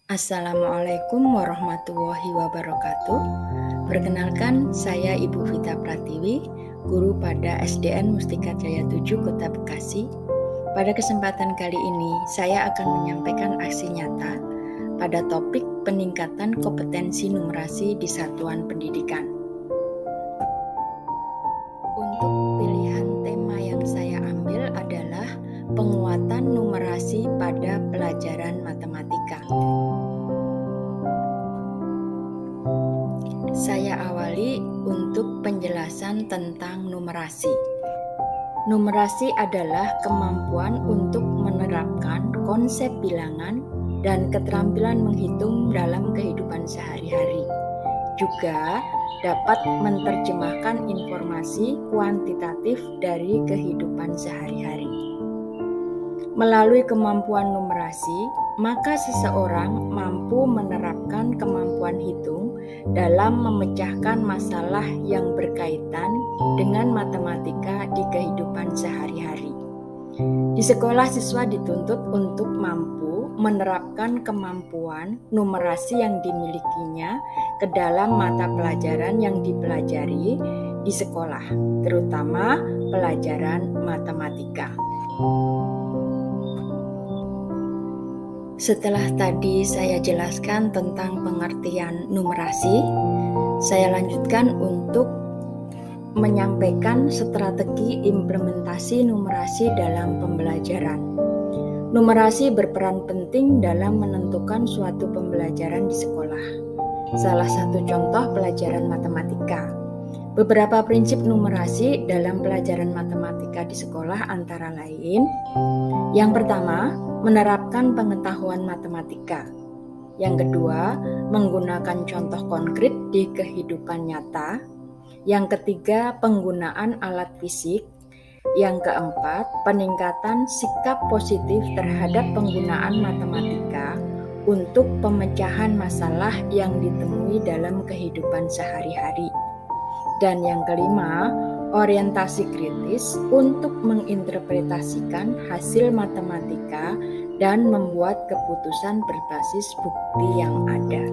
Assalamualaikum warahmatullahi wabarakatuh. Perkenalkan, saya Ibu Vita Pratiwi, guru pada SDN Mustika Jaya 7 Kota Bekasi. Pada kesempatan kali ini, saya akan menyampaikan aksi nyata pada topik peningkatan kompetensi numerasi di satuan pendidikan. Untuk pilihan tema yang saya ambil adalah penguatan numerasi pada pelajaran matematika. Saya awali untuk penjelasan tentang numerasi. Numerasi adalah kemampuan untuk menerapkan konsep bilangan dan keterampilan menghitung dalam kehidupan sehari-hari. Juga dapat menerjemahkan informasi kuantitatif dari kehidupan sehari-hari. Melalui kemampuan numerasi, maka seseorang mampu menerapkan kemampuan hitung dalam memecahkan masalah yang berkaitan dengan matematika di kehidupan sehari-hari. Di sekolah, siswa dituntut untuk mampu menerapkan kemampuan numerasi yang dimilikinya ke dalam mata pelajaran yang dipelajari di sekolah, terutama pelajaran matematika. Setelah tadi saya jelaskan tentang pengertian numerasi, saya lanjutkan untuk menyampaikan strategi implementasi numerasi dalam pembelajaran. Numerasi berperan penting dalam menentukan suatu pembelajaran di sekolah. Salah satu contoh pelajaran matematika. Beberapa prinsip numerasi dalam pelajaran matematika di sekolah antara lain: yang pertama, menerapkan pengetahuan matematika. Yang kedua, menggunakan contoh konkret di kehidupan nyata. Yang ketiga, penggunaan alat fisik. Yang keempat, peningkatan sikap positif terhadap penggunaan matematika untuk pemecahan masalah yang ditemui dalam kehidupan sehari-hari. Dan yang kelima, orientasi kritis untuk menginterpretasikan hasil matematika dan membuat keputusan berbasis bukti yang ada.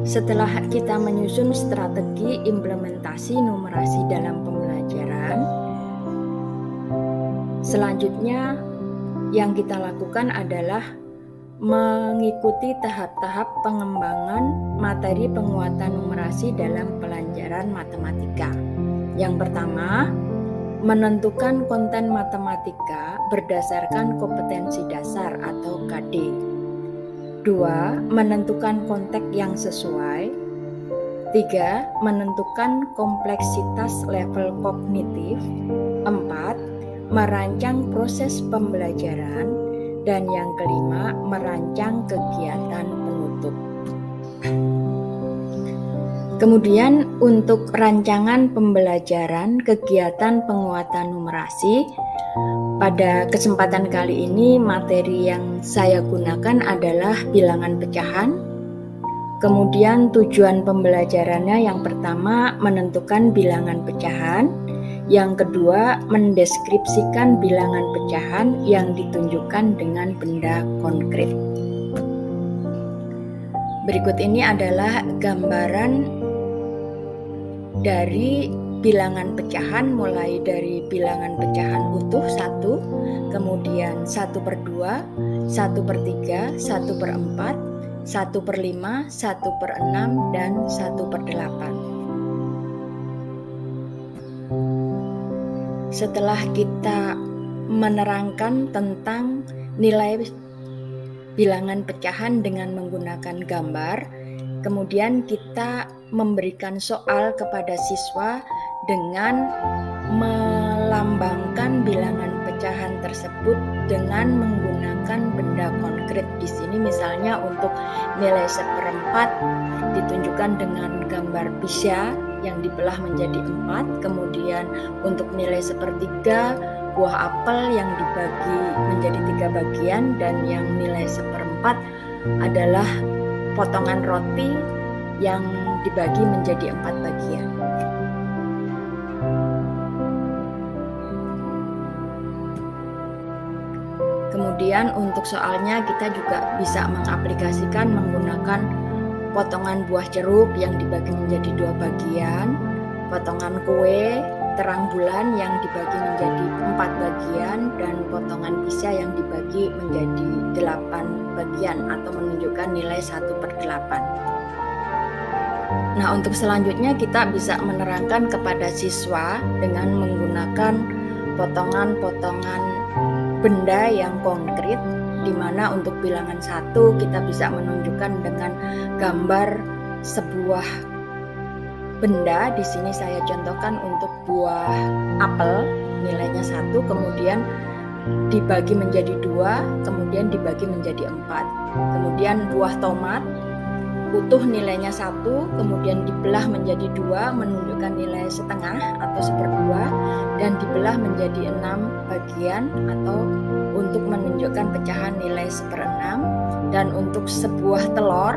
Setelah kita menyusun strategi implementasi numerasi dalam pembelajaran, selanjutnya yang kita lakukan adalah mengikuti tahap-tahap pengembangan materi penguatan numerasi dalam pelajaran matematika. Yang pertama, menentukan konten matematika berdasarkan kompetensi dasar atau KD. 2. Menentukan konteks yang sesuai. 3. Menentukan kompleksitas level kognitif. 4. Merancang proses pembelajaran. Dan yang kelima, merancang kegiatan penutup. Kemudian untuk rancangan pembelajaran kegiatan penguatan numerasi, pada kesempatan kali ini materi yang saya gunakan adalah bilangan pecahan. Kemudian tujuan pembelajarannya yang pertama menentukan bilangan pecahan. Yang kedua, mendeskripsikan bilangan pecahan yang ditunjukkan dengan benda konkret. Berikut ini adalah gambaran dari bilangan pecahan, mulai dari bilangan pecahan utuh 1, kemudian 1/2, 1/3, 1/4, 1/5, 1/6, dan 1/8. Setelah kita menerangkan tentang nilai bilangan pecahan dengan menggunakan gambar, kemudian kita memberikan soal kepada siswa dengan melambangkan bilangan pecahan tersebut dengan menggunakan benda konkret. Di sini misalnya untuk nilai 1/4 ditunjukkan dengan gambar pisau yang dibelah menjadi 4, kemudian untuk nilai 1/3 buah apel yang dibagi menjadi 3 bagian, dan yang nilai 1/4 adalah potongan roti yang dibagi menjadi 4 bagian. Kemudian untuk soalnya kita juga bisa mengaplikasikan menggunakan potongan buah jeruk yang dibagi menjadi 2 bagian, potongan kue terang bulan yang dibagi menjadi 4 bagian, dan potongan pizza yang dibagi menjadi 8 bagian atau menunjukkan nilai 1/8. Nah, untuk selanjutnya kita bisa menerangkan kepada siswa dengan menggunakan potongan-potongan benda yang konkret, di mana untuk bilangan 1 kita bisa menunjukkan dengan gambar sebuah benda. Di sini saya contohkan untuk buah apel, nilainya 1, kemudian dibagi menjadi 2, kemudian dibagi menjadi 4. Kemudian buah tomat utuh nilainya 1, kemudian dibelah menjadi 2 menunjukkan nilai setengah atau 1/2, dan dibelah menjadi 6 bagian atau untuk menunjukkan pecahan nilai 1/6. Dan untuk sebuah telur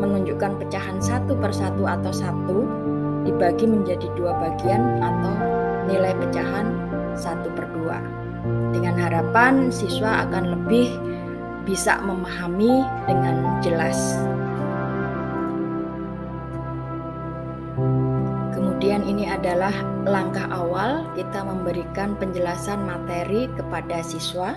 menunjukkan pecahan 1/1 atau 1 dibagi menjadi 2 bagian atau nilai pecahan 1/2. Dengan harapan siswa akan lebih bisa memahami dengan jelas. Kemudian ini adalah langkah awal kita memberikan penjelasan materi kepada siswa.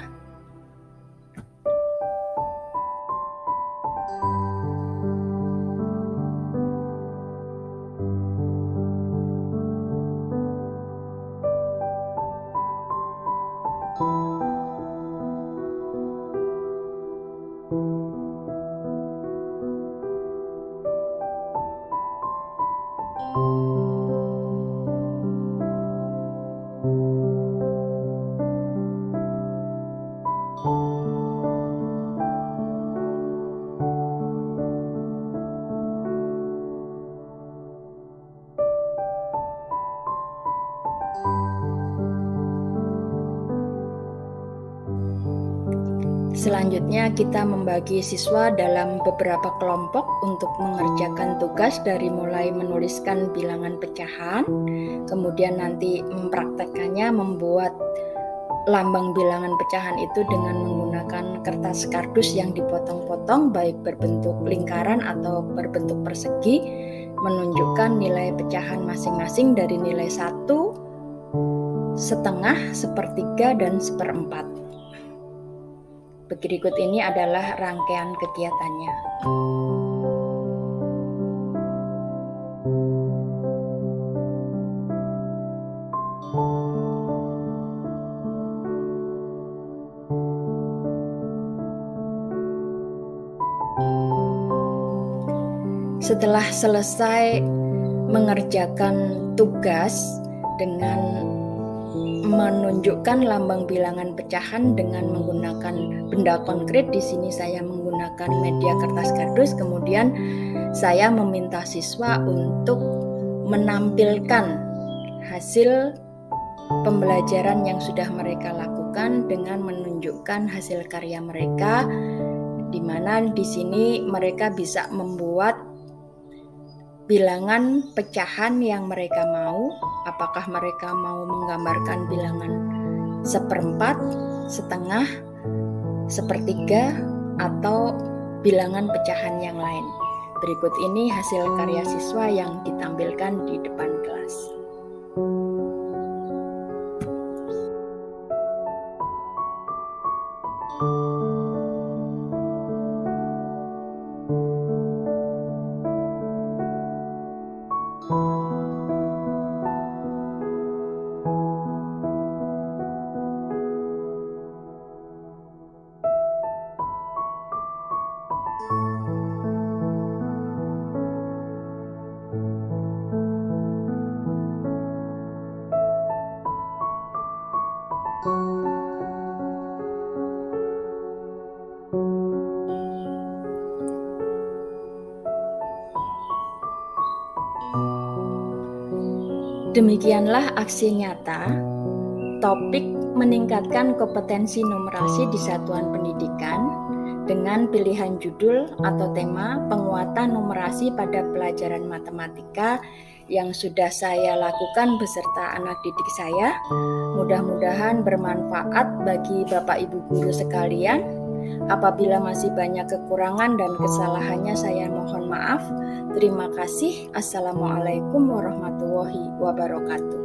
Selanjutnya kita membagi siswa dalam beberapa kelompok untuk mengerjakan tugas dari mulai menuliskan bilangan pecahan, kemudian nanti mempraktekkannya membuat lambang bilangan pecahan itu dengan menggunakan kertas kardus yang dipotong-potong baik berbentuk lingkaran atau berbentuk persegi, menunjukkan nilai pecahan masing-masing dari nilai 1, setengah, 1/3, dan 1/4. Berikut ini adalah rangkaian kegiatannya. Setelah selesai mengerjakan tugas dengan menunjukkan lambang bilangan pecahan dengan menggunakan benda konkret, di sini saya menggunakan media kertas kardus, kemudian saya meminta siswa untuk menampilkan hasil pembelajaran yang sudah mereka lakukan dengan menunjukkan hasil karya mereka, di mana di sini mereka bisa membuat bilangan pecahan yang mereka mau. Apakah mereka mau menggambarkan bilangan 1/4, setengah, 1/3, atau bilangan pecahan yang lain. Berikut ini hasil karya siswa yang ditampilkan di depan kelas. Demikianlah aksi nyata topik meningkatkan kompetensi numerasi di satuan pendidikan dengan pilihan judul atau tema penguatan numerasi pada pelajaran matematika yang sudah saya lakukan beserta anak didik saya. Mudah-mudahan bermanfaat bagi Bapak Ibu guru sekalian. Apabila masih banyak kekurangan dan kesalahannya, saya mohon maaf. Terima kasih. Assalamualaikum warahmatullahi wabarakatuh.